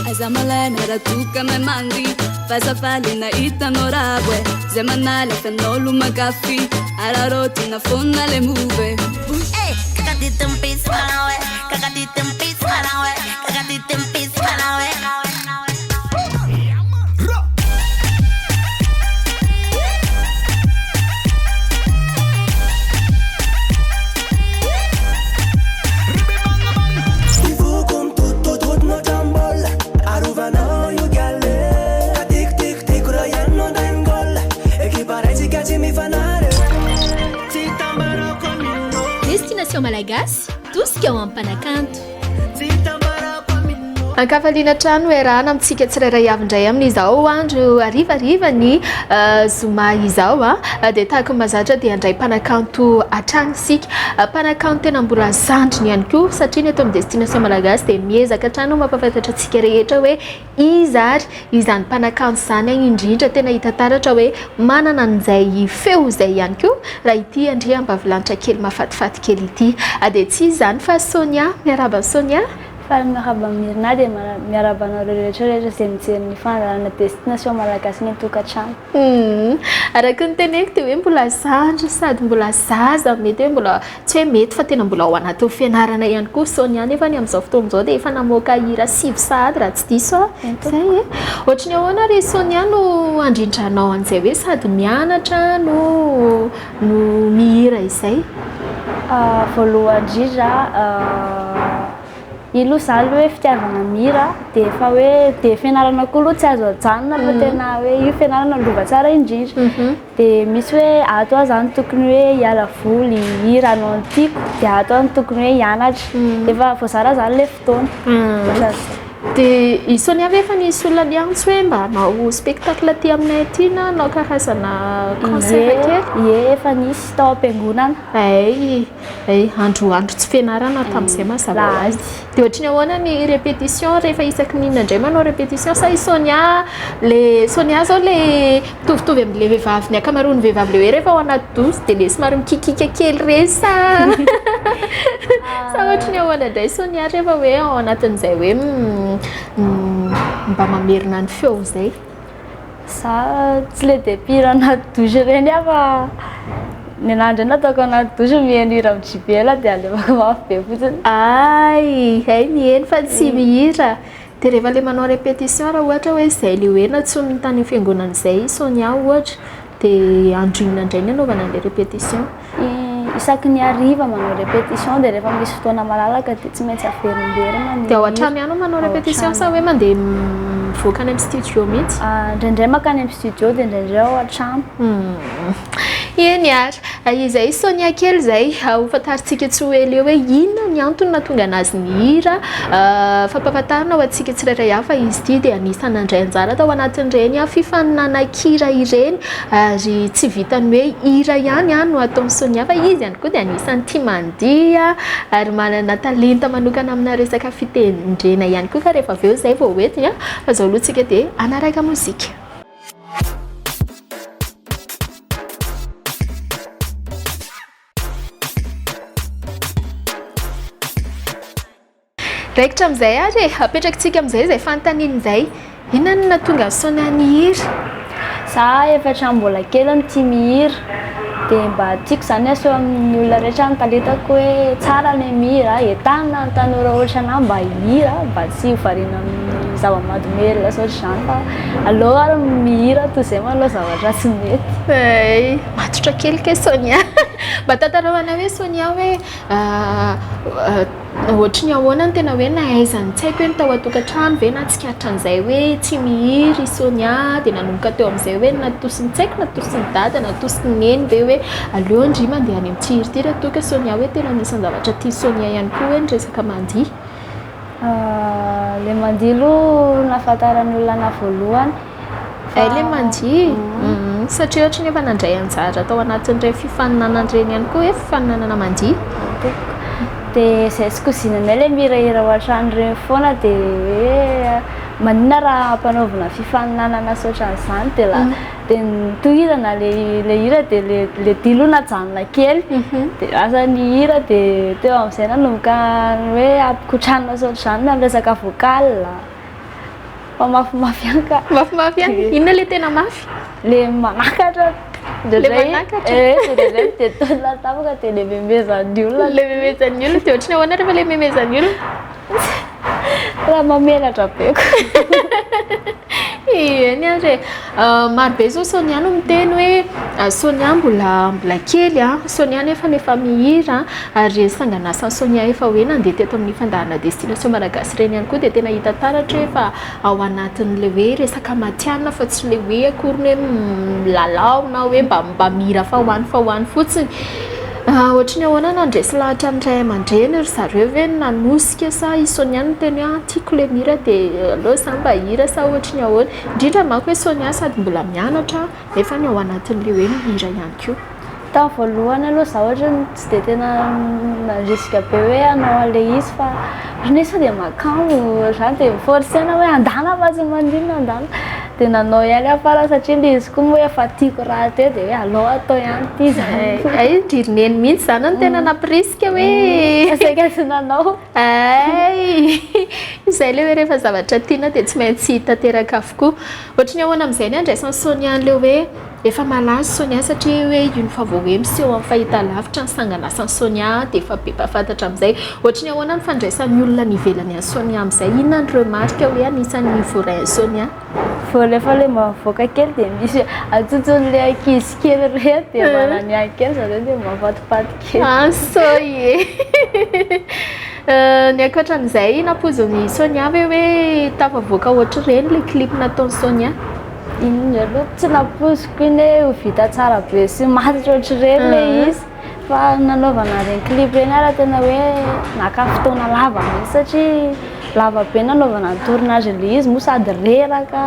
aiza malena raha toka mahay mandry fazafalina hitanao rabo zay manala fanolo makafy ararotina fona le move kakatitempis manawe kakatitempis manawe kakatitempis manawe Destination Malagasy, tout ce qui est en panacanto. Ankafaliana trano erana amintsika tsirairay avy indray amin'izao andro arivariva ny zoma izao dia tahaka mahazatra dia andray panakanto atrany isika panakanto tena mbola zandriny ihany koa satria ny eto amin'ny destination Malagasy dia miezaka trano mampafantatra antsika rehetra hoe iza ary izany panakanto izany indrindra tena hita taratra hoe manana an'izay feo izay ihany koa raha ity andria ambavilanitra kely mahafatifaty kely ity dia tsy izany fa Sonia miaraba Sonia fa miaraba mirina dia miaraba anareo rehetrarehetra izay mijery ny fandaharana destination Malagasy ny tokantrano araka ny teneko dia hoe mbola zandry sady mbola zaza mety hoe mbola tsy hoe mety fa tena mbola ao anatin'ny fianarana ihany koa Sonia nefa ny amin'izao fotoana izao dia efa namoaka hira 7 sady raha tsy diso zay ohatry ny ahoana ry Sonia no andrindranao an'izay hoe sady mianatra no mihira izay voalohany indrindra ilo zany hoe fitiavana mihira dia efa hoe dia fianarana koa aloha tsy azo ajanona fa tena hoe io fianarana lova tsara indrindra dia misy hoe ato zany tokony hoe hiala voly hira anao ny tiako dia ato ny tokony hoe hianatra efa voazara zany ilay fotoana dia Sonia ve efa nisy olona liantso hoe mba hanao spectacle aty aminay aty na hanao karazana concert kely efa nisy tao am-piangonana andro tsy fianarana tamin'izay mazava ho azy dia ohatry ny ahoana ny répétition rehefa isaky n'inona indray manao répétition sa Sonia zao le mitovitovy amin'ilay vehivavy ny akamaroan'ny vehivavy le hoe rehefa ao anaty dosy dia le somary mikikika kely reny sa ohatry ny ahoana indray Sonia rehefa hoe ao anatin'izay hoe mba mamerina ny feo izay za tsy le dia pire anaty dosy ireny fa ny anandro nataoko anaty dosy miheno hira amin'ny JBL dia alevako mafy be fotsiny miheno fa tsy mihira dia rehefa le manao répétition raha ohatra hoe izay le hoe natsony tany fiangonana izay Sonia ohatra dia andrinina indray ny anaovana an'ilay répétition isaky ny hariva manao répétition dia rehefa misy fotoana malalaka dia tsy maintsy averimberina dia ao an-trano ihany manao répétition sa hoe mandeha mivoaka any amin'ny studio mihitsy indraindray makany amin'ny studio dia indraindray ao an-trano eny ary izay Sonia kely izay hofantarintsika tsy hoe le hoe inona ny antony nahatonga anazy ny hira fampahafantarina ho antsika tsirairay hafa izy ity dia anisany andray anjara tao anatin'ireny fifaninana-kira ireny ary tsy vitany hoe hira ihany no ataon'ny Sonia fa izy ihany koa dia anisany tia mandihy ary manana talenta manokana amina resaka fitendrena ihany koa ka rehefa avy eo izay vao hoentina fa izao aloha tsika dia anaraka mozika. Raikitra amin'izay ary apetrakintsika amin'izay izay fanontaniana izay inona no nahatonga Sonia nihira za efa hatramin'ny mbola kely no tia mihira dia mba tiako izany aso amin'ny olona rehetra ny talentako hoe tsara ilay mihira entanina ny tanora ohatra anahy mba hihira mba tsy hovariana amin'ny zava-mahadomelina sy ohatr'izany fa aleo ary mihira toy izay maloha zavatra tsy mety matotra kely ke Sonia mba tantarahoana hoe Sonia hoe ohatry ny ahoana ny tena hoe nahaizany tsy haiko hoe ny tao atokantrano ve na tsikaritra an'izay hoe tsy mihiry Sonia dia nanomboka teo amin'izay hoe natosiny tsy haiko natosiny dada natosiny neny ve hoe aleo ndry mandeha any amin'ny tsihiry ity raha toka Sonia hoe tena anisan'ny zavatra tia Sonia ihany koa hoe ny resaka mandihy le mandihy aloha nahafantarany olona na voalohany le mandihy satria ohatry ny efa nandray anjara tao anatin'ireny fifaninanan'ireny ihany koa hoe fifaninanana mandihy dia izay sy kozinanay ilay mihirahira ao an-trano ireny foana dia hoe maninona raha ampanaovina fifaninanana sy ohatran'izany dia tohirana le hira dia le dilo najanona kely dia lasa ny hira dia teo amin'izay nanomboka hoe ampikotranina sy ohatr'izany amin'ny resaka vocal fa mafimafy anka mafimafy any inona le tena mafy le manakatra le manakatra de tola tapaka de le memezan'ny olona le memezan'ny olona de ohatriny ahoana rehefa le memezan'ny olona raha mamelatra beko eny ary marobe zao Sonia no miteny hoe Sonia mbola kely Sonia nefa mihira ary sanganasa Sonia efa hoe nandeha teto amin'ny fandahana destination Malagasy reny ihany koa dia tena hita taratra efa ao anatin'le hoe resaka matianina fa tsy le hoe akory hoe milalao na hoe mba mihira fa hoany fotsiny ohatriny ahoana nandresy lahatra ny ray aman-dreny ry zareo hoe nanosika sa i Sonia no teny tiako le mihira dia aleo za mba hira sa ohatriny ahoana indrindra manko hoe Sonia sady mbola mianatra nefa ny ao anatin'le hoe mihira ihany koa tamin'ny voalohany aloha za ohatra tsy dia tena narisika be hoe hanao an'le izy fa nefa dia makamo zany dia forcena hoe andana fa tsy mandinona andana dia nanao ihany afara satria le izy koa moa efa tiako raha teo dia hoe alao atao ihany ty ay dririneny mihitsy zany no tena nampirisika hoe saika sy nanao ay izay le hoe rehefa zavatra tiana dia tsy maintsy hitateraka avokoa ohatriny ahoana amin'izay ny andraisan'ny Sonia an'le hoe efa malaza Sonia satria hoe io fa vao hoe miseho amin'ny fahitalavitra ny sanganasan'ny Sonia dia efa be mpafantatra amin'izay ohatriny ahoana ny fandraisan'ny olona ny ivelany an'i Sonia amin'izay inona ny remarque hoe anisan'ny vorain'i Sonia rehefa le mavoaka kely dia misy atsotson'le ankizy kely ireny dia manany ankely zareo dia mavatipaty kely soye ny ankoatran'izay nampozon'ny Sonia hoe tafavoaka ohatra ireny le clip nataon'ny Sonia iny aloha tsy napoziko iny hoe vita tsara be sy matitra ohatra ireny le izy fa nanaovana reny clip reny ara tena hoe naka fotoana lava mihitsy satria lava be nanaovana ny tournage le izy moa sady reraka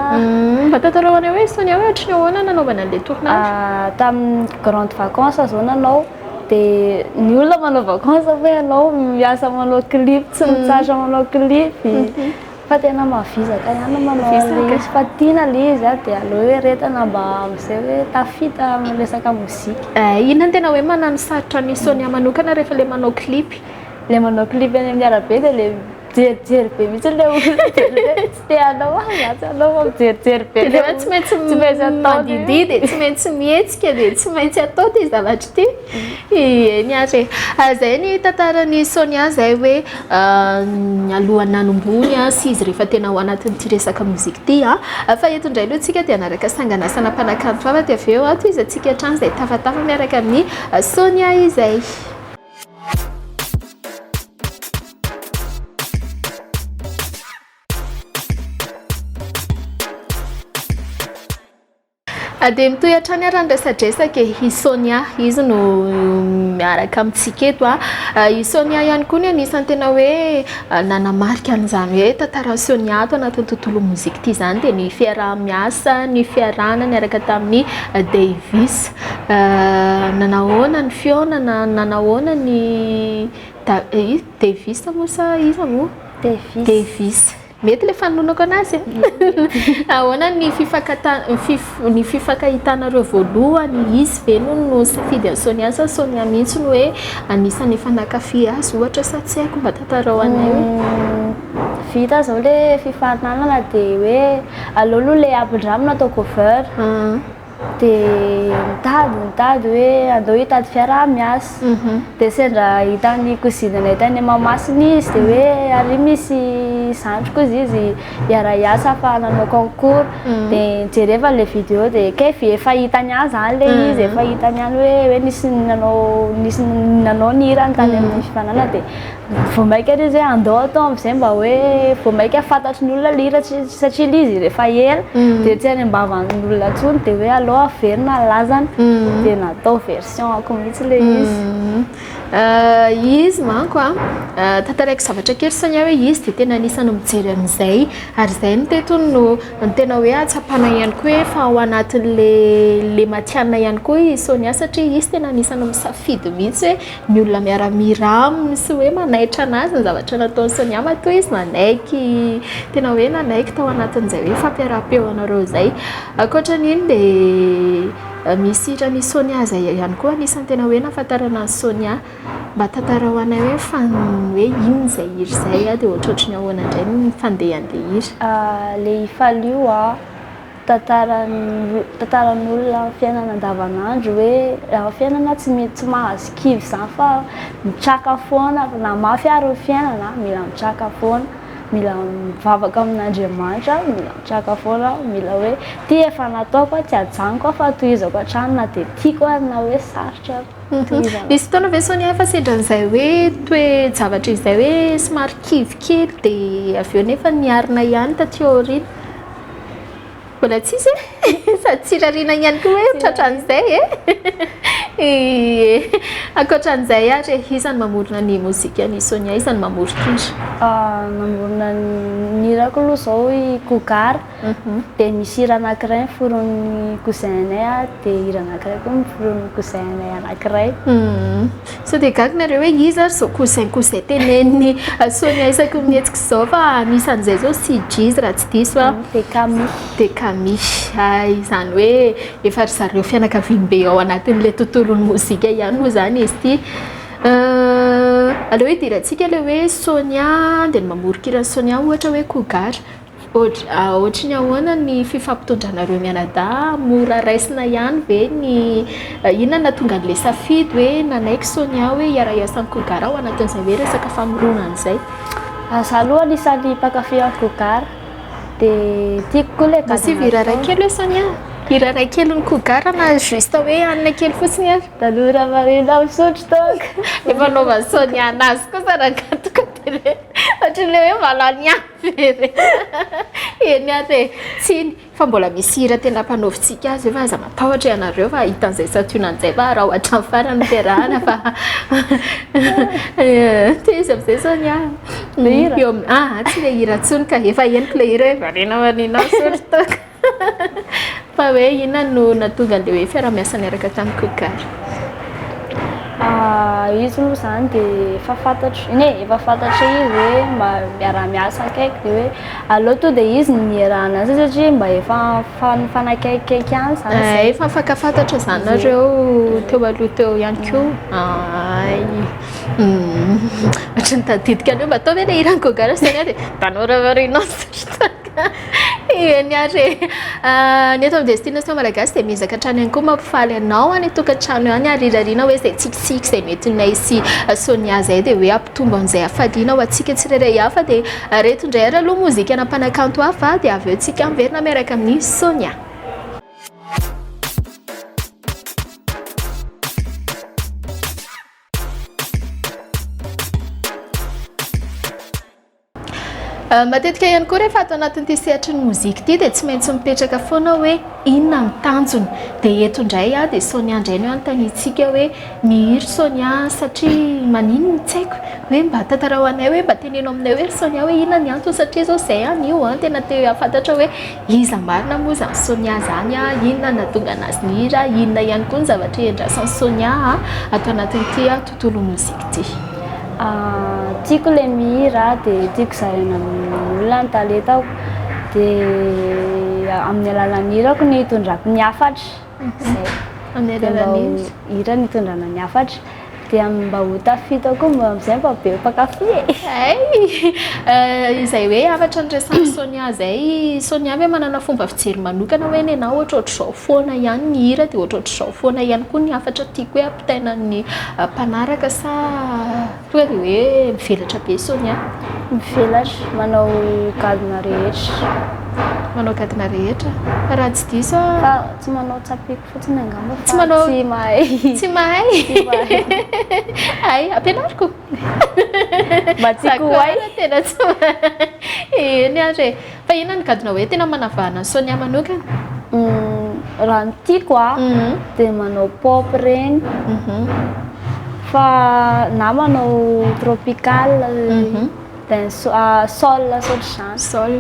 mba tantaraoana hoe Sonia hoe ohatriny ahoana nanaovana an'le tournage tamin'ny grande vacances zao nanao dia ny olona manao vacances hoe ianao miasa manao clip tsy mitsatra manao clip fa tena mavizaka ihany manao le izy fa tiana le izy dia aleo hoe retana mba amin'izay hoe tafita amin'ny resaka mozika inona no tena hoe manano sarotra ny Sonia manokana rehefa le manao clip le manao clip any amin'ny arabe dia le jerijery be mihitsy le olona tsy te anao azy anao fa mijerijery be dia tsy maintsy mandidy dia tsy maintsy mihetsika dia tsy maintsy atao ty zavatra ty eny ary izay ny tantaran'ny Sonia izay hoe alohan'ny nanomboany sy izy rehefa tena ao anatin'ity resaka mozika ty fa eto indray aloha tsika dia anaraka sanganasana mpanakanto fava dia avy eo ato izy atsika hatrany izay tafatafa miaraka amin'ny Sonia izay dia mitohy hatrany ary ny resadresaka i Sonia izy no miaraka amintsika eto i Sonia ihany koa ny anisan'ny tena hoe nanamarika an'izany hoe tantaran'i Sonia ato anatin'ny tontolo mozika ity izany dia ny fiaraha-miasa ny fiarahana niaraka tamin'ny Davis nanahoana ny fihaonana nanahoana ny Davis moa sa iza moa Davis mety le fanonako anazy ahoana ny fifankahitanareo voalohany izy ve no safidy an'i Sonia sa Sonia mihitsy no hoe anisan'ny efa nankafy azy ohatra sa tsy haiko mba tantarao anay hoe vita zao le fifaninanana dia hoe aleo aloha le ampindramina atao cover dia mitady hoe andao hitady fiaraha-miasa dia sendra hitany kozinana hitany mamasiny izy dia hoe ary misy zandriko izy hiara-hiasa fa nanao concours dia jereva le vidéo dia kefy efa hitany azy zany le izy efa hitany any hoe nisy nanao ny hirany tany amin'ny fifanana dia vao maika izy hoe andao atao amin'izay mba hoe vao maika fantatry ny olona lira satria le izy rehefa ela dia tsy any ambavan'ny olona intsony dia hoe alao averina lazany dia natao version ako mihitsy le izy manko tantaraiky zavatra kely Sonia hoe izy dia tena anisany mijery amin'izay ary izay no teto no tena hoe atsapana ihany koa hoe fa ao anatin'le matianina ihany koa i Sonia satria izy tena anisany misafidy mihitsy hoe ny olona miara-mihira aminy sy hoe manaitra anazy ny zavatra nataon'ny Sonia matoa izy nanaiky tena hoe nanaiky tao anatin'izay hoe fampiara-peo anareo izay ankoatran'iny dia misy irany Sonia zay ihany koa anisan'ny tena hoe nahafantarana ny Sonia mba tantara ho anay hoe hoe ino zay hira zay dia ohatrohatry ny ahoana indray ny fandehan'ilay hira. Le ifalio tantaran'olona fiainana andavanandro hoe raha fiainana tsy mahazo kivy izany fa mitraka foana na mafy ary ny fiainana mila mitraka foana mila mivavaka amin'Andriamanitra mila mitraka foana mila hoe ty efa nataoko tsy hajanoko fa tohizako hatrany na dia tiako ary na hoe sarotra misy fotoana ve Sonia efa sendran'izay hoe toe zavatra izay hoe somary kivykely dia avy eo nefa niarina ihany taty aoriana mbola tsisy sady tsy rarina ihany koa hoe tratran'izay ankoatran'izay ary izany mamorona ny mozika ny Sonia izany mamorokira namorona ny hirako aloha zao i Kokara dia misy hira anankiray miforon'ny cousin-nay dia hira anankiray koa miforon'ny cousin-nay anankiray so dia gaginareo hoe izy ary zao cousin teneniny Sonia isaky mihetsika izao fa anisan'izay zao sy jizy raha tsy diso dia Camille izany hoe efa ry zareo fianakaviam-be ao anatin'ilay tontolon'ny mozika ihany moa zany izy ity aleo hoe dirantsika ilay hoe Sonia dia ny mamorokira Sonia ohatra hoe Kokara ohatra ny ahoana ny fifampitondranareo mianadahy mora raisina ihany ve ny inona natonga an'ilay safidy hoe nanaiky Sonia hoe hiara-iasany Kokara ao anatin'izay hoe resaka famoronana izay za aloha anisan'ny mpankafy Kokara dia tiako koa ilay gasy hira ray kely hoe Sonia hira ray kely ny Kokara na juste hoe anina kely fotsiny ary tanora marina misotro toaka efa naova Sonia anazy kosa raha gatoko tere ohatran'ilay hoe malany avy eny ary tsiny fa mbola misy hira tena mpanaovintsika azy fa aza matahotra ianareo fa hitan'izay sationan'izay fa raha ohatra ny farany fiarahana fa teizy amin'izay Sonia le hira tsy le hira tsony ka efa eniko le hira hoe marina misotro toaka fa hoe inona no natonga an'ilay hoe fiarah-miasa niaraka tamin'ny Kokara izy moa zany dia efa fantatra izy hoe miara-miasa akaiky dia hoe aleo to dia izy ny niarahana azy satria mba efa mifanakaikikaiky ihany zany efa mifankafantatra zany nareo teo aloha teo ihany koa ohatra ny tadidika an'io mba atao hoe le hiran'ny Kokara Sonia dia tanora marina eny ary ny eto amin'ny destination Malagasy dia mizaka hatrany ihany koa mampifaly anao any tokantrano any ary irariana hoe izay tsikitsiky izay mety nay sy Sonia zay dia hoe ampitombo an'izay hafaliana ho antsika tsirairay hafa dia reto indray ary aloha mozika nampanakanto hafa dia avy eo tsika miverina miaraka amin'ny Sonia. Matetika ihany koa rehefa atao anatin'ity sehatry ny mozika ity dia tsy maintsy mipetraka foana hoe inona ny tanjony dia eto indray dia Sonia indray no anontaniantsika hoe mihiry Sonia satria manino ny tsaiko hoe mba tantara ho anay hoe mba teneno aminay hoe Sonia hoe inona ny antony satria zao izay io tena te hafantatra hoe iza marina moa zany Sonia zany inona nahatonga anazy ny hira inona ihany koa ny zavatra iandrasan'ny Sonia atao anatin'ity tontolo mozika ity. Tiako ilay mihira dia tiako zarena olona ny talentako dia amin'ny alalan'ny hirako ny hitondrako ny hafatra amin'ny alalan'ny hira ny hitondrana ny hafatra dia mba ho tafitako mba amin'izay mba be mpankafy izay hoe hafatra ny resan'ny Sonia zay Sonia hoe manana fomba fijery manokana hoe nenao ohatrohatr'izao foana ihany ny hira dia ohatrohatr'izao foana ihany koa ny hafatra tiako hoe ampitainan'ny mpanaraka sa tonga dia hoe mivelatra be Sonia mivelatra manao gadona rehetra fa raha tsy diso tsy manao tsapiky fotsiny angamba tsy manao tsy mahay ay ampianariko mba tiako hay tena tsy eny ary fa inona ny gadona hoe tena manavahana Sonia manokana raha ny tiako dia manao pop reny fa na manao tropical dia sol sol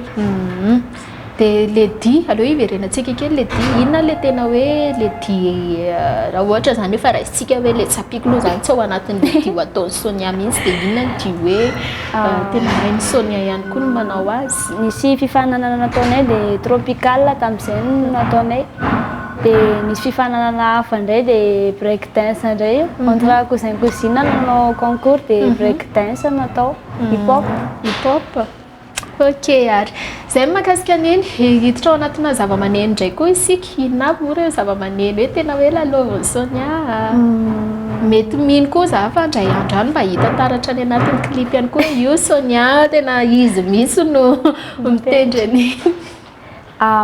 dia ledi aleo hiverenantsika kely ledi inona le tena hoe ledi raha ohatra zany hoe fa raisitsika hoe le tsapiko aloha zany tsy ao anatin'ny ledi ho ataon'ny Sonia mihitsy dia inona ny di hoe tena hain'ny Sonia ihany koa no manao azy nisy fifananana nataonay dia tropical tamin'izay no nataonay dia nisy fifananana hafa indray dia break dance indray entre cousin cousine nanao concours dia break dance natao hip hop. Ok ary zay mahakasika an'iny hiditra ao anatina zava-maneno ndray koa isika inona aby moa ireo zava-maneno hoe tena hoe lalaoviny Sonia mety mino koa za fa ndray andro any mba hita taratra any anatin'ny clip ihany koa io Sonia tena izy misy no mitendry any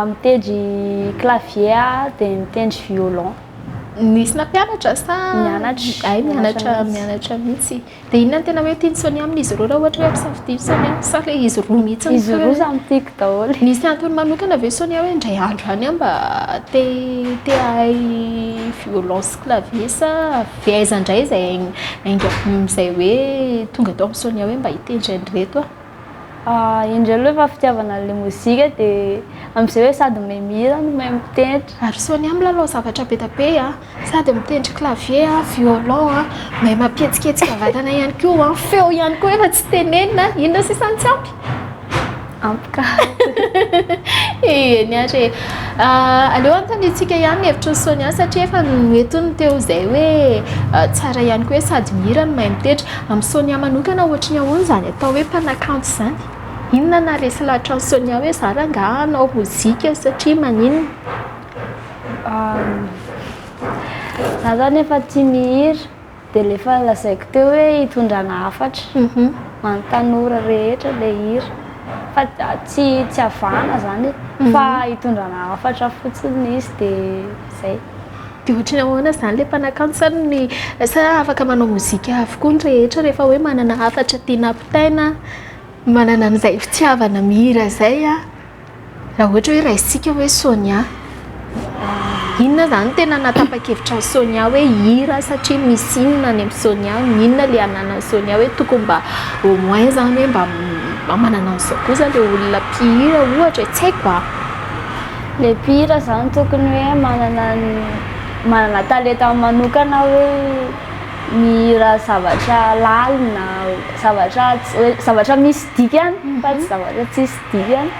mitendry clavier dia mitendry violon. Nisy nampianatra sa mianatra mihitsy dia inona tena hoe tiany Sonia amin'izy roa raha ohatra hoe ampisafidiany Sonia sa le izy roa mihitsy izy roa samy tiako daholo. Nisy antony manokana ve Sonia hoe indray andro any mba te hay violon sy clavier sa viaizandray zay zay hoe tonga tao amin'ny Sonia hoe mba hitendry an'ireto indray aloha efa fitiavana le mozika dia amin'izay hoe sady mahay mihira no mahay mitendry. Ary Sonia milalao zavatra be da be sady mitendry clavier violon mahay mampihetsiketsiky vatana ihany koa feo ihany koa efa tsy tenenina inona sisany tsy ampy ampika eny ary aleo antanitsika ihany ny hevitry ny Sonia satria efa noetiny teo izay hoe tsara ihany koa hoe sady mihira no mahay mitendry amin'ny Sonia manokana ohatra ny ahoana zany atao hoe mpanakanto zany inona na resy lahatra ny Sonia hoe za raha nga hanao mozika satria maninona za zany efa tia mihira dia lefa lazaiko teo hoe hitondrana hafatra manotanora rehetra le hira fa tsy havana zany fa hitondrana hafatra fotsiny izy dia zay. Dia ohatra ny ahoana zany le mpanakanto sa afaka manao mozika avokoa ny rehetra rehefa hoe manana hafatra tiana ampitaina manana an'izay fitiavana mihira zay raha ohatra hoe raisika hoe Sonia inona zany tena natapa-kevitra ny Sonia hoe hira satria misy inona any amin'ny Sonia inona le ananan'ny Sonia hoe tokony mba au moins zany hoe mba manana an'izao kosa le olona mpihira ohatra tsy haiko le mpihira zany tokony hoe manana talenta manokana hoe mihira zavatra lalina zavatra misy dika ihany fa tsy zavatra tsisy dika ihany.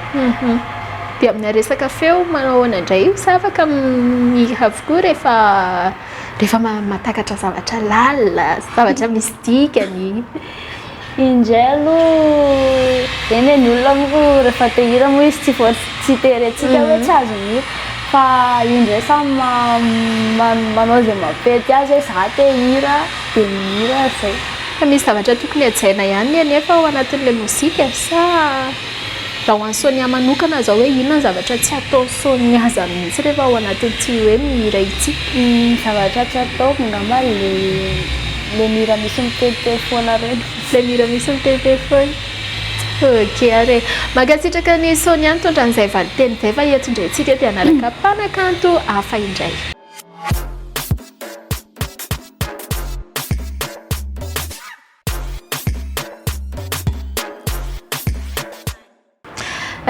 Dia amin'ny resaka feo manao indray sa afaka mihira avokoa rehefa matakatra zavatra lalina zavatra misy dikany indray aloha eny ny olona moa rehefa te hira moa izy tsy terentsika hoe tsy azo mihira fa indray samy manao izay mampety azy hoe za te hira dia mihira zay. Fa misy zavatra tokony hajaina ihany nefa ao anatin'ilay mozika sa raha ho an'ny Sonia manokana zao hoe inona zavatra tsy ataon'ny Sonia zany mihitsy rehefa ao anatin'ity hoe mihira ity zavatra tsy ataoko ngamba le mihira misy mitete foana reny le mihira misy mitete foana. Ok are mankasitraka ny Sonia nitondra an'izay valiteny izay fa eto indray tsika dia hanaraka mpanakanto hafa indray.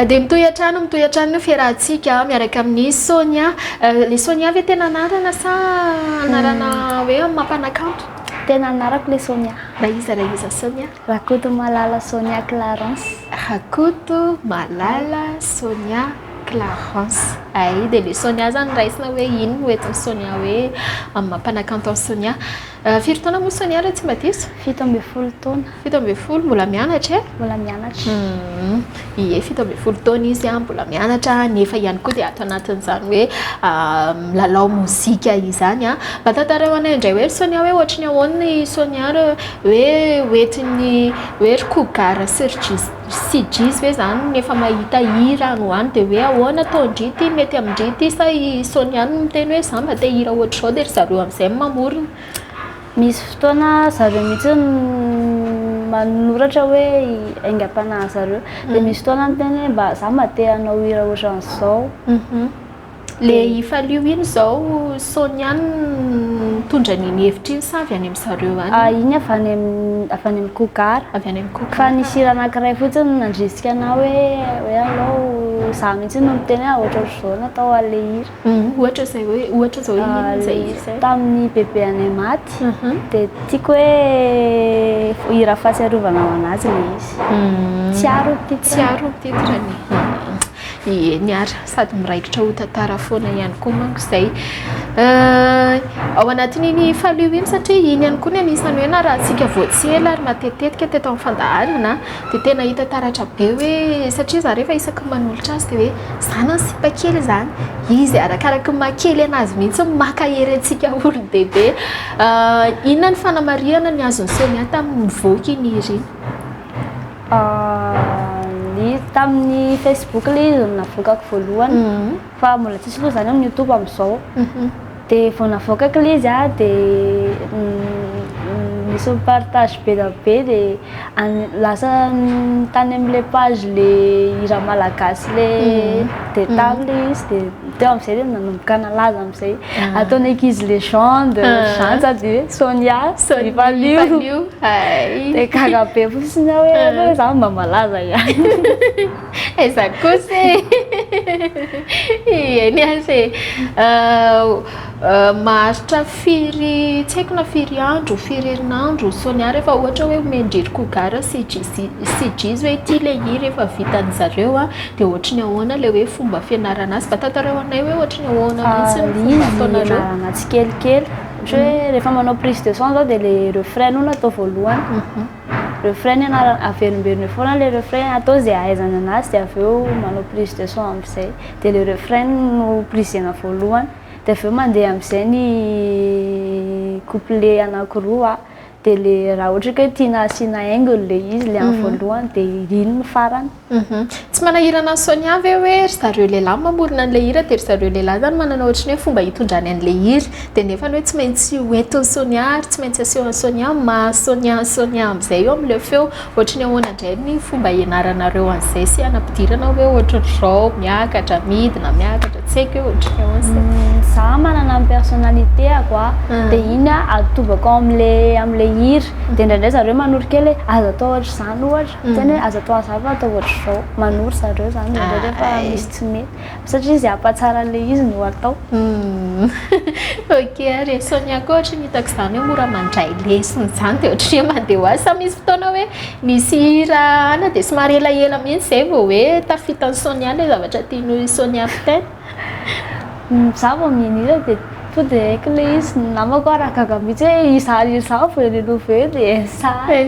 Dia mitohy an-trano fiarahantsika miaraka amin'ny Sonia. Le Sonia ve tena anarana sa anarana hoe mampanakanto? Tena anarako le Sonia. Raha iza Sonia? Rakoto Malala Sonia Clarence. Rakoto Malala Sonia Clarence. Ay, dia le Sonia zany raisina hoe ino no entin'ny Sonia hoe mampanakanto amin'ny Sonia. Firy taona moa Sonia raha tsy mba diso? 17 taona. 17 mbola mianatra Mbola mianatra. Ie 17 taona izy mbola mianatra nefa ihany koa dia ato anatin'izany hoe milalao mozika izany mba tantarao anay indray hoe Sonia hoe ohatra ny ahoana ny Sonia hoe hoentiny hoe rikogara sy jizy hoe zany nefa mahita hira any hoany dia hoe ahoana taondrity mety amindrity sa i Sonia no miteny hoe za mba te hira ohatr'izao dia ry zareo amin'izay mamorona. Misy fotoana zareo mihitsy manoratra hoe aingam-panahy zareo dia misy fotoana miteny hoe mba za mba te hanao hira ohatran'izao. Le ifalio iny zao Sonia mitondra ny hevitra iny sa avy any amin'ny zareo any? Iny avy any amin'ny Kokara. Avy any amin'ny Kokara. Fa nisy hira anankiray fotsiny nandrisika anao hoe alao za mihitsy no miteny ohatr'izao natao ale hira. Ohatra zao iny zay tamin'ny bebe any maty dia tiako hoe hira fahatsiarovana ho anazy le izy. Tsiaro ny titrany. niara sady miraikitra ho tantara foana ihany koa manko izay ao anatin'iny falio iny satria iny ihany koa ny anisany hoe na raha tsika voatsela ary matetetika teto amin'ny fandaharana dia tena hita taratra be hoe satria za rehefa isaky manolotra azy dia hoe zana sipa kely zany izy arakaraka makely anazy mihitsy makahery antsika olon-dehibe inona ny fanamariana ny azony SAUNIA tamin'ny nivoaka iny izy iny tamin'ny Facebook ilay izy navoakako voalohany fa mbola tsisy loha zany amin'ny YouTube amin'izao dia vao navoakako ilay izy dia nisy partage be da be dia lasa tany amin'ilay page le hira malagasy le dia table izy dia teo amin'izay dia nanomboka nalaza amin'izay ataonay ankizy légende zany sady hoe SAUNIA valio dia gaga be fotsiny hoe za mba malaza ihany eza kosa eny ase maharitra firy tsy haiko na firy andro firy herinandro SAUNIA rehefa ohatra hoe omendrery kogara sy jizy hoe ity le hira rehefa vitan'ny zareo dia ohatry ny ahoana le hoe fomba fianarana azy mba tantareo anay hoe ohatry ny ahoana mihitsy ataonareo anaty kelikely ohatra hoe rehefa manao prise de son zao dia le refrain no natao voalohany refrain averimberiny foana le refrain atao izay ahaizana anazy dia avy eo manao prise de son amin'izay dia le refrain no prisena voalohany dia avy eo mandeha amin'izay ny couplet anankiroa dia le raha ohatra hoe tiana asiana haingony le izy le amin'ny voalohany dia iny ny farany tsy manahirana SAUNIA ve hoe ry zareo lehilahy mamorona an'ilay hira dia ry zareo lehilahy zany manana ohatra ny hoe fomba hitondrany an'ilay hira dia nefa hoe tsy maintsy hoentin'ny SAUNIA ary tsy maintsy aseho SAUNIA SAUNIA amin'izay eo amin'ilay feo ohatra ny ahoana indray ny fomba hianaranareo an'izay sy hanampidirana hoe ohatra zao miakatra midina miakatra tsy haiko hoe ohatra ny ahoana za manana amin'ny personnalité ako dia iny atobako amin'ilay hira dia indraindray zareo manoro kely azo atao ohatra izany ohatra zany hoe azo atao azava atao ohatra izao manoro zareo zany indraindray rehefa misy tsy mety satria izy hampatsara an'ilay izy no atao ok ary SAUNIA koa ohatra ny hitako izany hoe mora mandray lesona zany dia ohatra ny mandeha ho azy sa misy fotoana hoe misy hira ana dia somary elaela mihitsy izay vao hoe tafitan'ny SAUNIA ilay zavatra tian'ny SAUNIA fiteny za vao mianira dia to dia haiko ilay izy namako raha gaga mihitsy hoe izary za vao elelova eo dia sady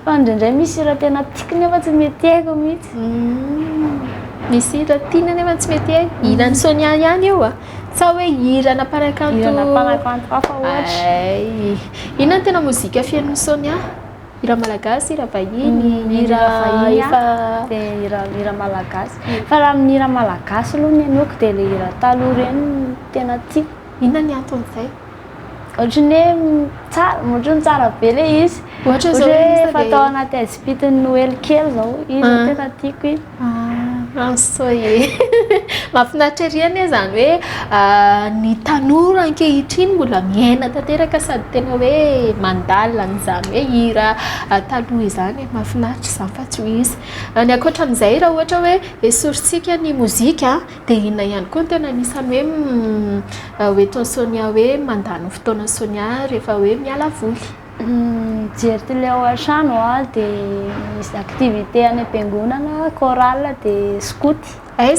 fa indraindray misy hira tena tiako nefa tsy mety haiko mihitsy misy hira tiana nefa tsy mety haiko hiran'ny SAUNIA ihany eo sa hoe hirana mpanakanto hafa ohatra inona ny tena mozika fiain'ny SAUNIA hira malagasy hira vahiny hira malagasy fa raha amin'ny hira malagasy aloha ny anioko dia le hira taloha ireny tena tiako inona ny anton'izay ohatra ny hoe ohatra ny tsara be le izy ohatra hoe fatao anaty azipitiny noely kely zao izy tena tiako iny ansoe mahafinaritra ery anie zany hoe ny tanora ankehitriny mbola miaina tanteraka sady tena hoe mandalina n'izany hoe hira taloha izany mahafinaritra izany fa tsy ho izy ny ankoatran'izay raha ohatra hoe esorintsika ny mozika dia inona ihany koa tena anisany hoe hoentin'ny SAUNIA hoe mandany fotoana SAUNIA rehefa hoe miala voly jery tyle ao an-trano dia misy activité any am-piangonana chorale dia scout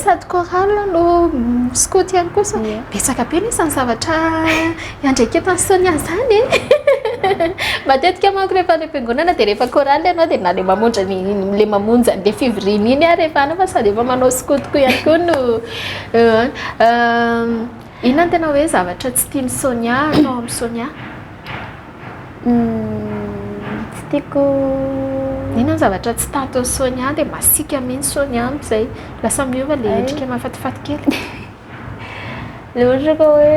sady chorale no scout ihany kosa betsaka be nisany zavatra iandraikentan'ny SAUNIA zany matetika manko rehefa any am-piangonana dia rehefa chorale ianao dia na le mamonja le mamonja an'ilay fiviriny iny rehefa ana fa sady efa manao scout koa ihany koa no inona ny tena hoe zavatra tsy tian'ny SAUNIA atao amin'ny SAUNIA tsy tiako inona ny zavatra tsy tato SAUNIA dia masika mihitsy SAUNIA amin'izay lasa miova le endrika mahafatifaty kely le ohatra ka hoe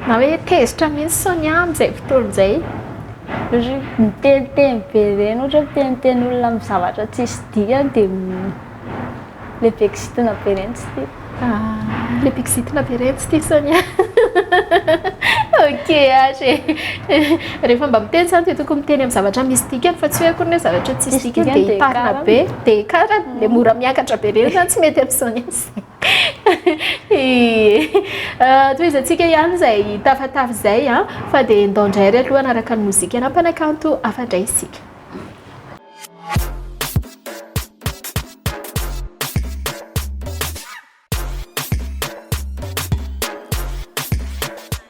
na hoe tezitra mihitsy SAUNIA amin'izay fotoan'izay ohatra miteniteny be ireny ohatra miteniteny olona amin'ny zavatra tsisy diany dia le beksitina be ireny tsy tiako le beksitina be ireny tsy tiako SAUNIA ok rehefa mba miteny zany dia tokony miteny amin'ny zavatra misy dikany fa tsy hoe akory hoe zavatra tsisy dikany dia hitarina be dia hikarana le mora miakatra be ireny zany tsy mety amin'ny SAUNIA toizantsika ihany izay tafatafy izay fa dia ndao indray aloha anaraka ny mozika anampanakanto afandray isika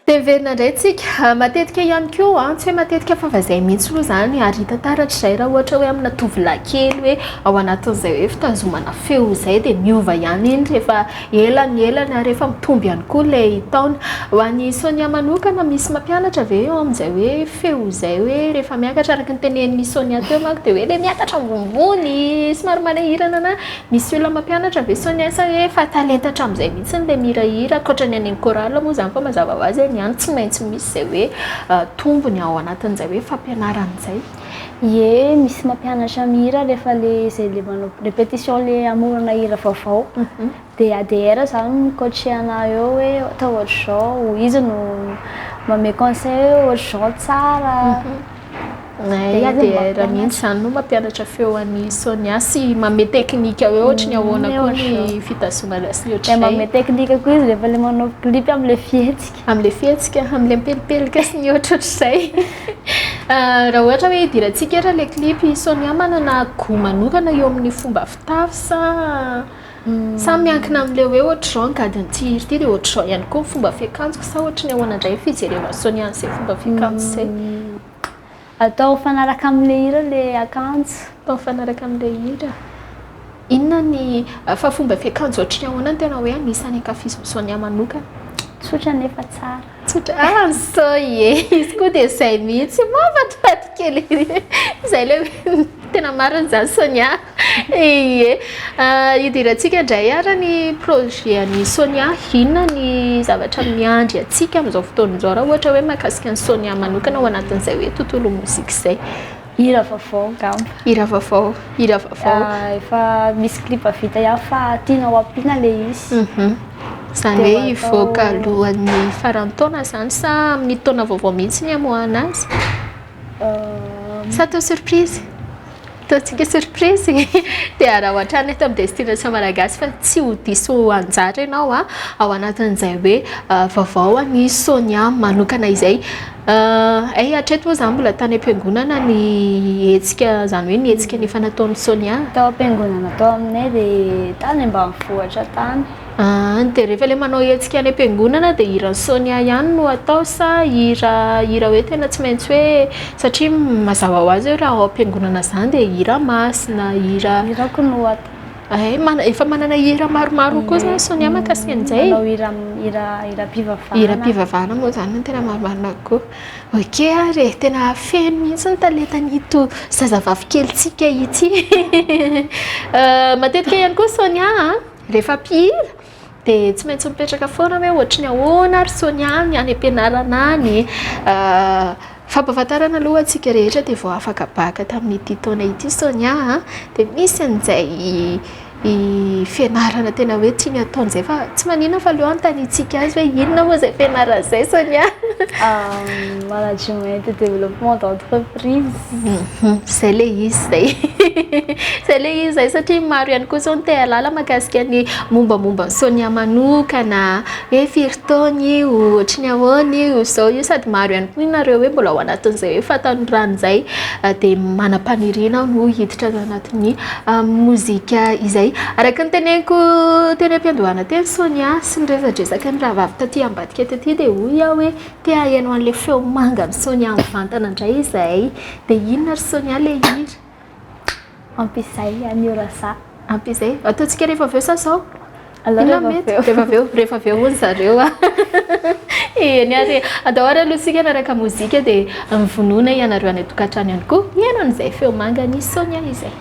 Teverina indray tsika matetika ihany koa tsy hoe matetika fa vazay mihitsy aloha zany ary tantaratra izay raha ohatra hoe amina tovolahy kely hoe ao anatin'izay hoe fitazomana feo izay dia miova ihany iny rehefa elany rehefa mitombo ihany koa ilay taona. Ho an'ny Sonia manokana misy mampianatra ve eo amin'izay hoe feo izay hoe rehefa miakatra araka ny tenenin'ny Sonia teo manko dia hoe ilay miakatra ambonimbony somary manahirana na misy olona mampianatra ve Sonia sa hoe fa talenta hatramin'izay mihitsy ilay mihirahira ankoatran'ny any korala moa zany fa mazava ho azy ihany tsy maintsy misy izay hoe tombony ao anatin'izay hoe fampianaran'izay. Ie, misy mampianatra mihira rehefa le izay le manao répétition le amorona hira vaovao. Dia ADR zany coachena eo hoe atao ohatr'izao, izy no manome conseil hoe ohatr'izao tsara. ADR mihitsy zany no mampianatra feo an'ny Sonia sy manome teknika hoe ohatra ny ahoana koa ny fitazomana sy ny ohatr'izay. Manome teknika koa izy rehefa le manao clip amin'ilay fihetsika. Amin'ilay fihetsika, amin'ilay mipelipelika sy ny ohatr'izay. Raha ohatra hoe hidirantsika raha ilay clip Sonia manana goût manokana eo amin'ny fomba fitafy sa miankina amin'ilay hoe ohatr'izao gadiny ity hira ity dia ohatr'izao ihany koa fomba fiakanjoko sa ohatra ny ahoana indray fijerena Sonia an'izay fomba fiakanjo izay. Atao fanaraka amin'ilay hira ilay akanjo. Atao fanaraka amin'ilay hira. Inona ny fa fomba fiakanjo ohatry ny ahoana no tena hoe anisany ankafiziny Sonia manokana? Tsotra nefa tsara. Tsotra so izy koa dia izay mihitsy mafatifaty kely izay ilay tena marina izany Sonia. Ie, hidirantsika indray ara ny projet an'ny Sonia, inona ny zavatra miandry antsika amin'izao fotoana izao raha ohatra hoe mahakasika ny Sonia manokana ao anatin'izay hoe tontolo mozika izay. Hira vaovao gamba. Hira vaovao. Efa misy clip vita ihany fa tianao ampiana ilay izy. Izany hoe hivoaka alohan'ny farantaona zany sa amin'ny taona vaovao mihitsy ny hamoahana azy? Sa atao surprise? Ataontsika surprise dia raha ohatra ny eto amin'ny destination Malagasy fa tsy ho diso anjara ianao ao anatin'izay hoe vaovao an'ny Sonia manokana izay. Hatreto moa zany mbola tany am-piangonana ny hetsika zany hoe ny hetsika ny efa nataon'ny Sonia. Tao am-piangonana tao aminay dia tany ambanivohitra tany. Dia rehefa ilay manao hetsika any am-piangonana dia hiran'ny Sonia ihany no atao sa hira hoe tena tsy maintsy hoe satria mazava ho azy hoe raha ao am-piangonana izany dia hira masina, hirako no atao. Efa manana hira maromaro koa zany Sonia mahakasika an'izay. Manao hira-pivavahana. Hira-pivavahana moa zany no tena maromaro koa. Ok ary tena feno mihitsy ny talentan'ito zazavavy kelitsika ity. Matetika ihany koa Sonia rehefa mpihira dia tsy maintsy mipetraka foana hoe ohatry ny ahoana ary Sonia ny any am-pianarana any. Fampahafantarana aloha antsika rehetra dia vao afaka baka tamin'ity taona ity Sonia dia misy an'izay fianarana tena hoe tiany ataon'izay fa tsy maninona fa aleo antanitsika azy hoe inona moa izay fianarana izay Sonia? Management et développement d'entreprise. Izay ilay izy izay. Izay ilay izy izay satria maro ihany koa izao no te halala mahakasika ny mombamomba Sonia manokana hoe firy taona io, ohatry ny ahoana io, izao io sady maro ihany koa ianareo hoe mbola ao anatin'izay hoe fatanorana izay dia manam-paniriana no hiditra ao anatin'ny mozika izay. Araka ny teneniko teny am-piandohana teny Sonia sy ny resadresaka ny rahavavy taty ambadika taty dia hoy aho hoe te hahaino an'ilay feo manga ny Sonia mivantana indray izay dia inona ry Sonia ilay hira? Ampizay aniorasa. Ampizay? Ataontsika rehefa avy eo sa sao? Rehefa avy eo hono zareo atao ary aloha sika naraka mozika dia mivonona ianareo any an-tokantrano ihany koa hiaino an'izay feo manga ny Sonia izay.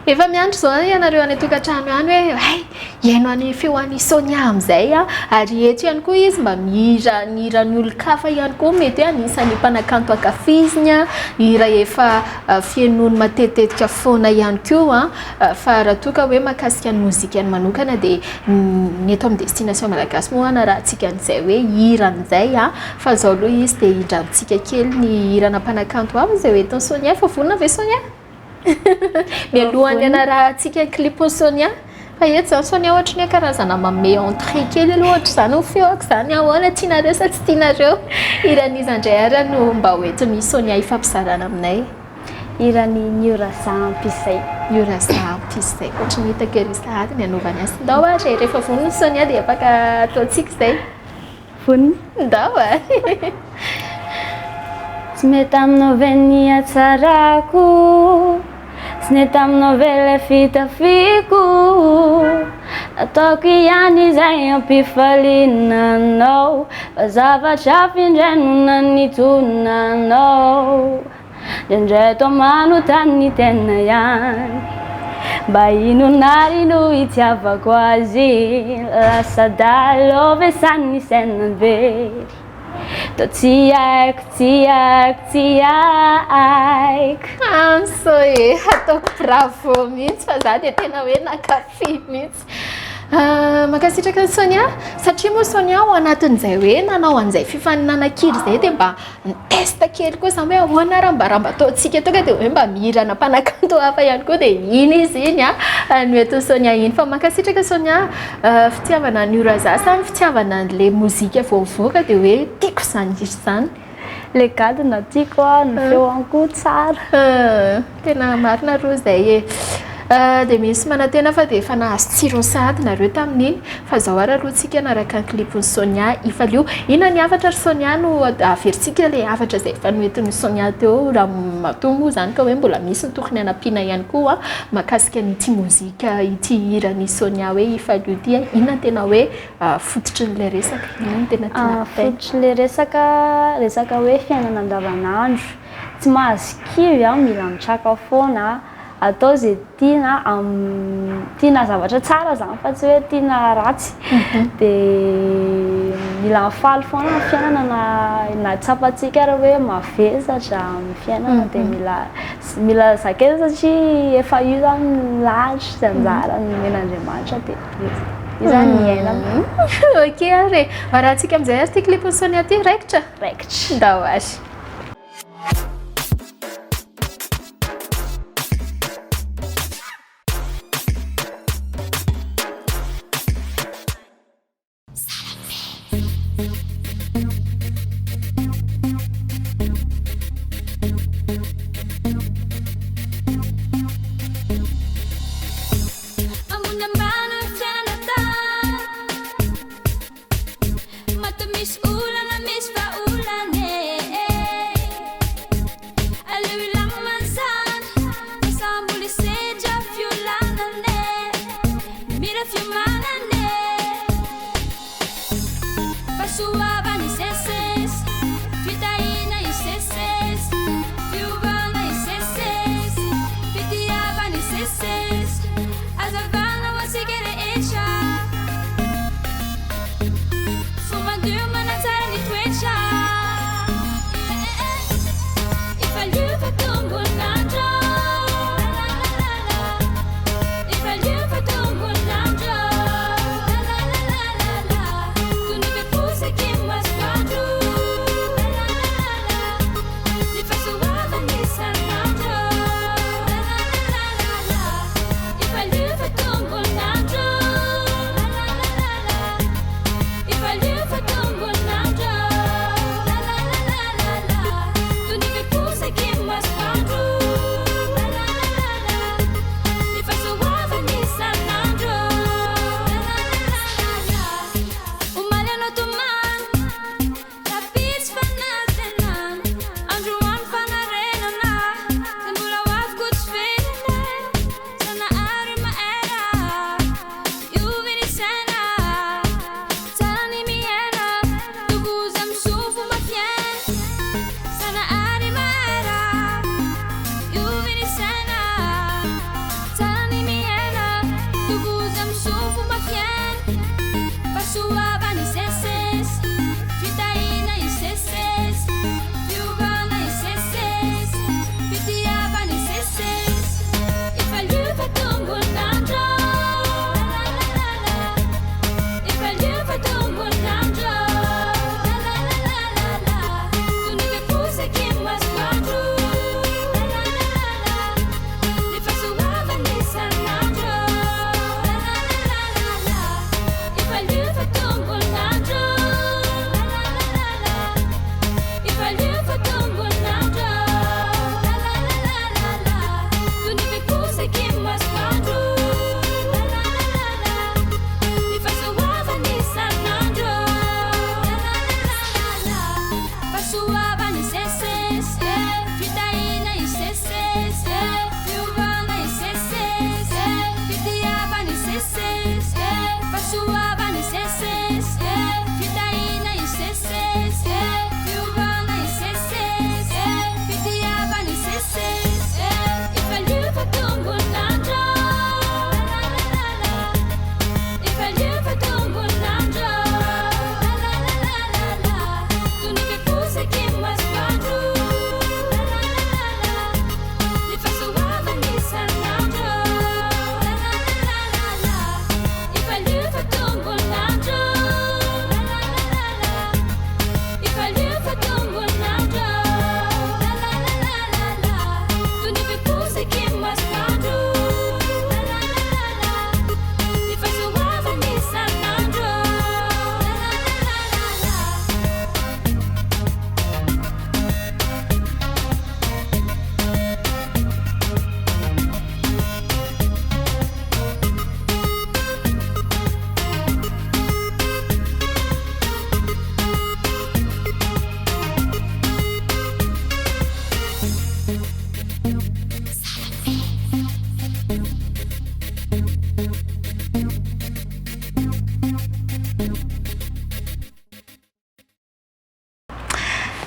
Efa miandry izao ianareo any an-tokantrano any hoe hiaino any feo an'ny Sonia amin'izay ary eto ihany koa izy mba mihira ny hiran'ny olon-kafa ihany koa mety hoe anisany mpanakanto ankafiziny hira efa fihainoany matetetika foana ihany koa fa raha toa ka hoe mahakasika ny mozika ny manokana dia ny eto amin'ny destination Malagasy moa na raha antsika an'izay hoe hira an'izay fa izao aloha izy dia hindrantsika kely ny hirana mpanakanto aby izay hoe eto Sonia fa vonona ve Sonia? Mialohan'ny anarahantsika clip Sonia fa eto izany Sonia ohatra ny karazana manome entrée kely aloha ohatra izany ho feoako izany ahoana tianareo sa tsy tianareo hiran'izy indray ara no mba hoentin'ny Sonia hifampizarana aminay. irany niurasampisay Niurasampisay ohatry ny hitako ery sahady ny anaovany azy ndao a rehefa voniny Sonia dia afaka ataontsika izay voniny ndao a tsy mety aminao ve ny hatsarako tsy mety aminao ve le fitafiko ataoko ihany izay ampifalinanao fa zavatra findray no nanitonanao ndraindray to manontany ny tena ihany mba inonary no itiavako azy lasa dalo ve sany ny sainany very to tsy haiko tsy haiko tsy haiko anso e ataoko bravo mihitsy fa za dia tena hoe nakafy mihitsy makasitraka ny Sonia satria moa Sonia ao anatin'izay hoe nanao an'izay fifaninana kely izay dia mba nitesta kely koa zany hoe ahoana raha mba ataontsika tonga dia hoe mba mihirana mpanakanto hafa ihany koa dia iny izy iny a no eto Sonia iny fa makasitraka Sonia fitiavana ny uraza sa ny fitiavana an'ilay mozika voavoaka dia hoe tiako izany izy izany le gadina tiako a ny feoany koa tsara tena marina ro izay e dia misy manantena fa dia efa nahazo tsiro sahady nareo tamin'iny fa zao ara aloha tsika naraka ny clip'ny Sonia ifalio ina ny afatra ry Sonia no averintsika le afatra izay efa noentin'ny Sonia teo raha matombo zany ka hoe mbola misy ny tokony hanampiana ihany koa mahakasika n'ity mozika ity hiran'ny Sonia hoe ifalio ity inona tena hoe fototry n'ilay resaka inona tena tiana fototry le resaka hoe fiainana andavanandro tsy mahazo kivy mila mitraka foana atao zay tiana zavatra tsara zany fa tsy hoe tiana ratsy dia mila mifaly foana ny fiainana na tsapatsika raha hoe mavesatra amin'ny fiainana dia mila zakena satria efa io zany lahatra sy anjara ny men'Andriamanitra dia io zany miainana ok ary rahantsika amin'izay azy ty clip'ny Sonia ty raikitra ndao azy Mata miss ulan na miss pa ulan eh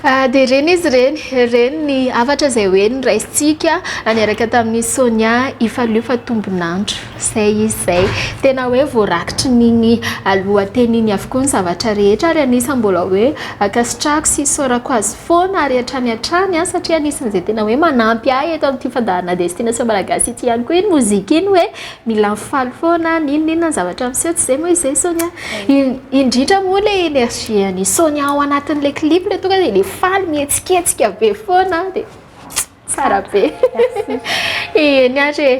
dia ireny izy reny ny avatra izay hoe nyraisintsika niaraka tamin'ny Sonia ifaliofa tombonandro zay izy zay tena hoe voarakitry n'iny lohateny iny avokoa ny zavatra rehetra ary anisany mbola hoe akasitrahako sy isaorako azy foana ary hatrany satria anisan'izay tena hoe manampy ahy eto amin'ity fandaharana destination malagasy ity ihany koa iny mozika iny hoe mila mifaly foana ninona ny zavatra miseho tsy izay moa izay Sonia indrindra moa le énergie ny Sonia ao anatin'le clip le tonga dia le faly mihetsiketsika be foana dia tsara be eny ary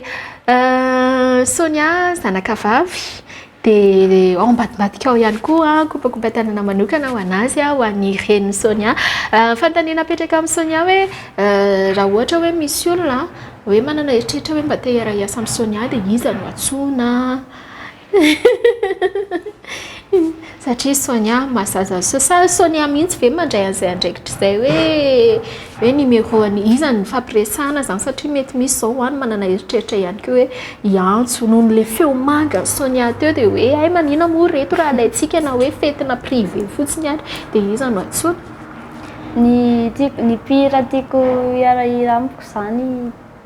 Sonia zanakavavy dia ao ambadimbadika ao ihany koa kopakopatanana manokana ho anazy ho an'ny reny Sonia fantaniana apetraka amin'ny Sonia hoe raha ohatra hoe misy olona hoe manana eritreritra hoe mba te hiara-iasa amin'ny Sonia dia iza no antsoina satria Sonia mahazaza Sonia mihitsy ve mandray an'izay andraikitra izay hoe numéro-any iza ny fampiresahana zany satria mety misy zao any manana eritreritra ihany koa hoe hiantso noho le feo manga Sonia teo dia hoe ay manina moa reto raha alaintsika na hoe fetina privé fotsiny ary dia iza no antsoina ny pira tiako hiarahira amiko zany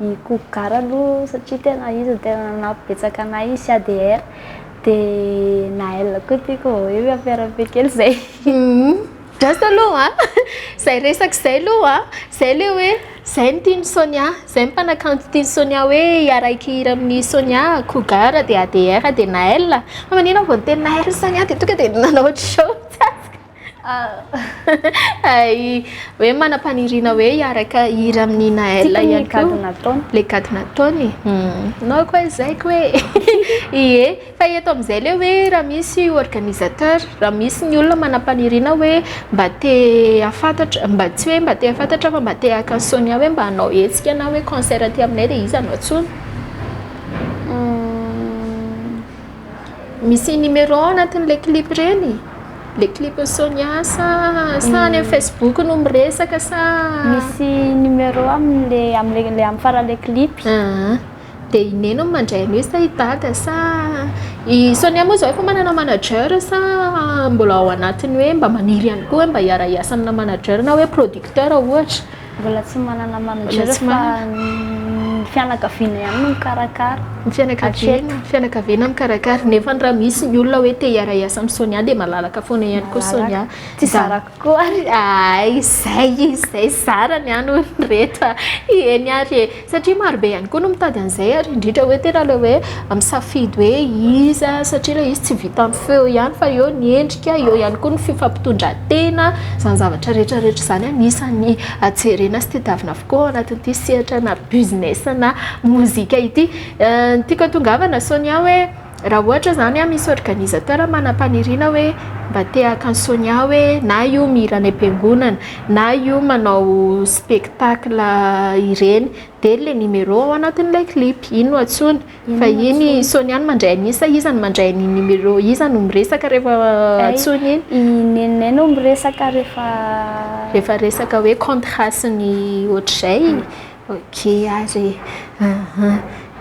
i kokara aloha satria tena izy tena nampibetsaka anay sy ADR dia Naël koa tiako hoe ampiarabe kely zay Just aloha zay resaka zay aloha zay le hoe zay ny tiany Sonia zay mpanakanto tiany Sonia hoe hiaraiky hira amin'ny Sonia Kogara dia ADR dia Naël manina vao niteny Naël Sonia dia tonga dia nanao ohatra show ay hoe manam-paniriana hoe hiaraka hira amin'ny Naël ihany koa le gadona taony nao koa izay koa hoe ie fa eto amin'izay le hoe raha misy organisateur raha misy ny olona manam-paniriana hoe mba te afantatra mba tsy hoe mba te afantatra fa mba te haka Sonia hoe mba hanao hetsika na hoe concert aty aminay dia iza no antsoina misy numéro anatin'le clip reny le clip Sonia sa any amin'ny Facebook no miresaka sa misy numéro amin'ny faran'le clip dia ineno mandray an'io sa hitata sa i Sonia moa zao efa manana manager sa mbola ao anatiny hoe mba maniry ihany koa hoe mba hiara-iasa amina manager na hoe producteur ohatra mbola tsy manana manager fa fianakaviana ihany no mikarakara fianakaviana mikarakara nefa raha misy ny olona hoe te hiara-iasa amin'ny Sonia dia malalaka foana ihany koa Sonia tsy zarako koa ay zay zara ny any rehetra eny ary satria marobe ihany koa no mitady an'izay ary indrindra hoe tena le hoe misafidy hoe iza satria le izy tsy vita amin'ny feo ihany fa eo ny endrika eo ihany koa ny fifampitondran-tena zany zavatra rehetrarehetra zany anisan'ny jerena sy tediavina avokoa anatin'ity sehatra na business na mozika ity tiako tongavana Sonia hoe raha ohatra zany misy organisateur manam-paniriana hoe mba te haka ny Sonia hoe na io mihira any am-piangonana na io manao spectacle ireny dia le numéro ao anatin'ilay clip iny no antsoina fa iny Sonia no mandray an'isa iza no mandray ny numéro iza no miresaka rehefa antsoina iny nenay no miresaka rehefa resaka hoe contrat sy ny ohatr'izay ok ary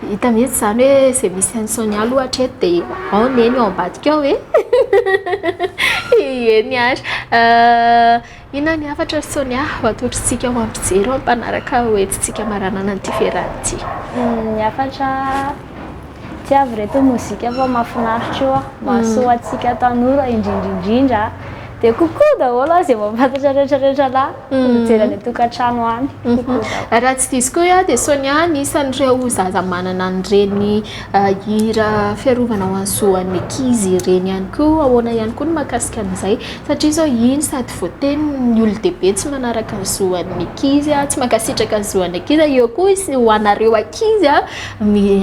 hita mihitsy zany hoe izay misy an'ny Sonia aloha hatreto dia ao neny ao ambadika ao eny ary inona ny hafatra Sonia ho atolotritsika ho ampijery ao ampanaraka hoentintsika maranana nyity fiarahana ity ny hafatra tsy avy reto mozika fa mahafinaritra io mahasoa antsika tanora indrindrindrindra dia kokoa daholo izay mampatatra rehetrarehetra lahy mijery tokantrano any raha tsy diso koa dia Sonia nisan'ireo zaza manana an'ireny hira fiarovana ho an'ny ankizy ireny ihany koa ahoana ihany koa no mahakasika an'izay satria zao iny sady voateny ny olon-dehibe tsy manaraka ny zoan'ny ankizy tsy mankasitraka ny zoan'ny ankizy eo koa izy ho anareo ankizy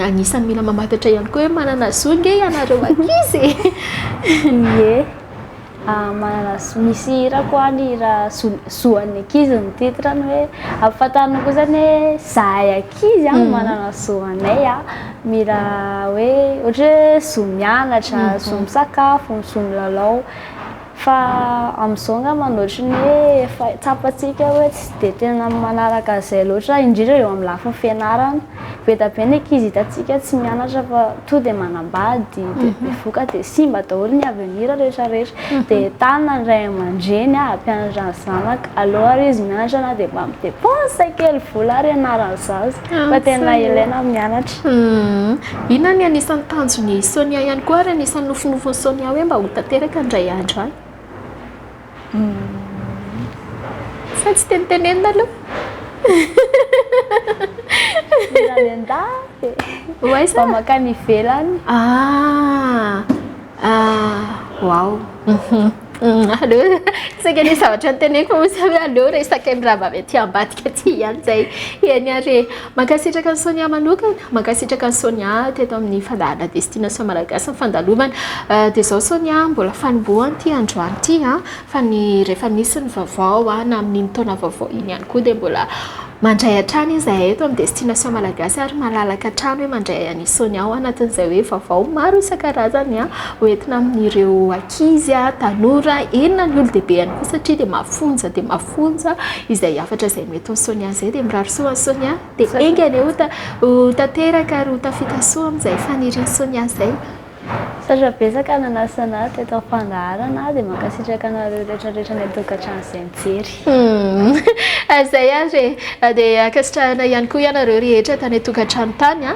anisan'ny mila mamantatra ihany koa hoe manana zo nge ianareo ankizy ie misy hira koa ny hira zoan'ny ankizy ny titrany hoe ampahafantarina koa zany hoe zahay ankizy manana zoanay mira hoe ohatra hoe zo mianatra zo misakafo zo milalao fa amin'izao angamba ohatry ny hoe efa tsapantsika hoe tsy dia tena manaraka izay loatra indrindra eo amin'ny lafiny fianarana be da be ny ankizy hitatsika tsy mianatra fa to dia manambady dia bevoka dia simba daholo ny avenir rehetrarehetra dia tanina ndray aman-dreny hampianatra ny zanaka aloha izy mianatra na dia mba midepensa kely vola ary ianarany zaza fa tena ilaina mianatra. Inona ny anisan'ny tanjony Sonia ihany koa ary anisan'ny nofinofiny Sonia hoe mba ho tanteraka indray andro any? Sa tsy tenitenenina aloha? Ilany andafy Oaiza? mba makany ivelany. Wow. Allo saka ny zavatra niteneko fa misy hoe allo resaka ny raha mba mety ambadika aty ihany zay eny ary mankasitraka ny Sonia manokana mankasitraka ny Sonia teto amin'ny fandahana destination malagasy ny fandalovana dia zao Sonia mbola fanombohany ty androany ty fa ny rehefa misy ny vaovao na amin'iny taona vaovao iny ihany koa dia mbola mandray hatrany izahay eto amin'ny destination malagasy ary malalaka hatrany hoe mandray any Sonia ao anatin'izay hoe vaovao maro isan-karazany hoentina amin'ireo ankizy tanora enina ny olo-dehibe ihany koa satria dia mafonja izay afatra izay mety ho Sonia izay dia mirary soa Sonia dia engany ho tanteraka ary ho tafita soa amin'izay fanirian'ny Sonia izay. Satria betsaka nanasana teto fandaharana dia mankasitraka anareo rehetrarehetra ny tokantrano izay mijery. Zay ary dia akasitrahana ihany koa ianareo rehetra tany tokantrano tany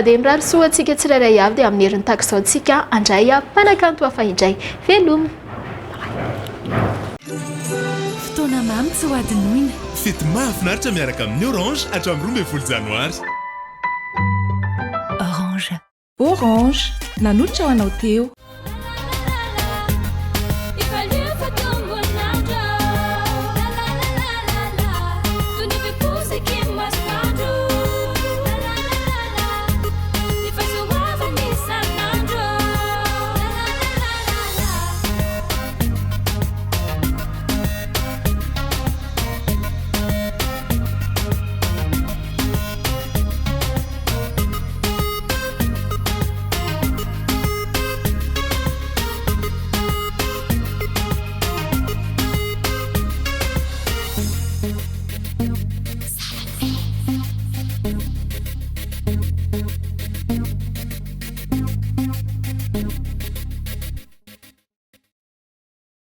dia mirary soa antsika tsirairay avy dia amin'ny herin'ny tahaka izao antsika andray mpanakanto hafa indray veloma. Fotoana mamy tsy ho adinoina. Fety mahafinaritra miaraka amin'ny Orange hatramin'ny 12 Janoary. Orange. Orange, nanoitra ho anao teo.